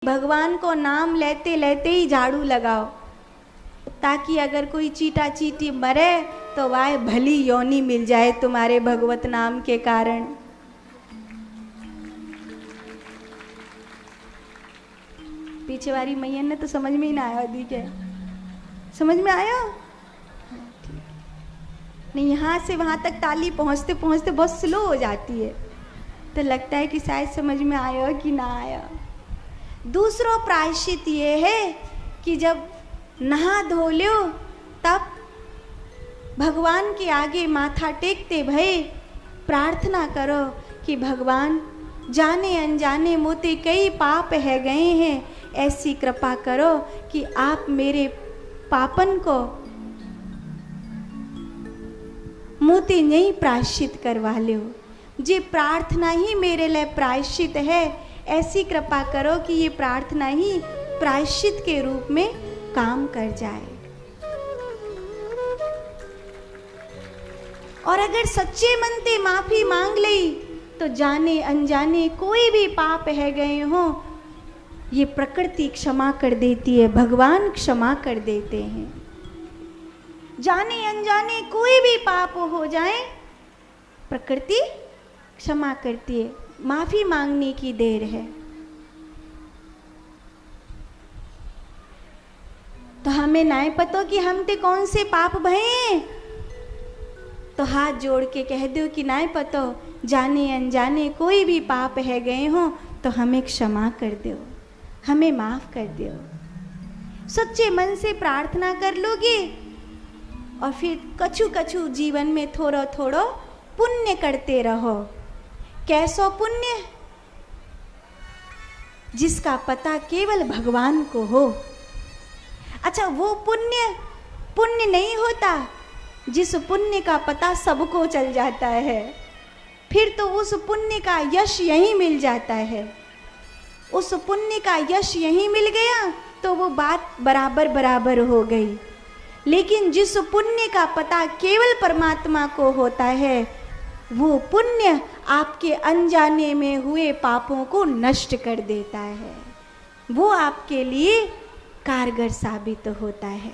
भगवान को नाम लेते लेते ही झाड़ू लगाओ, ताकि अगर कोई चीटा चीटी मरे तो वह भली योनि मिल जाए तुम्हारे भगवत नाम के कारण। पीछे वाली मैया ने तो समझ में ही ना आया दी क्या? समझ में आया? नहीं, यहाँ से वहाँ तक ताली पहुँचते पहुँचते बहुत स्लो हो जाती है, तो लगता है कि शायद समझ में आया कि ना आया। दूसरा प्रायश्चित ये है कि जब नहा धो लो तब भगवान के आगे माथा टेकते भये प्रार्थना करो कि भगवान, जाने अनजाने मोते कई पाप है गए हैं, ऐसी कृपा करो कि आप मेरे पापन को मोते नहीं प्रायश्चित करवा लो। ये प्रार्थना ही मेरे लिए प्रायश्चित है, ऐसी कृपा करो कि ये प्रार्थना ही प्रायश्चित के रूप में काम कर जाए। और अगर सच्चे मन से माफी मांग ली तो जाने अनजाने कोई भी पाप है गए हो, ये प्रकृति क्षमा कर देती है, भगवान क्षमा कर देते हैं। जाने अनजाने कोई भी पाप हो जाए प्रकृति क्षमा करती है, माफी मांगने की देर है। तो हमें नाय पतो कि हम ते कौन से पाप भये, तो हाथ जोड़ के कह दो कि नाय पतो, जाने अनजाने कोई भी पाप है गए हो तो हमें क्षमा कर दो, हमें माफ कर दो। सच्चे मन से प्रार्थना कर लोगे और फिर कछु कछु जीवन में थोड़ा थोड़ा पुण्य करते रहो। कैसो पुण्य? जिसका पता केवल भगवान को हो। अच्छा, वो पुण्य पुण्य नहीं होता जिस पुण्य का पता सबको चल जाता है, फिर तो उस पुण्य का यश यहीं मिल जाता है। उस पुण्य का यश यहीं मिल गया तो वो बात बराबर बराबर हो गई। लेकिन जिस पुण्य का पता केवल परमात्मा को होता है, वो पुण्य आपके अनजाने में हुए पापों को नष्ट कर देता है, वो आपके लिए कारगर साबित होता है।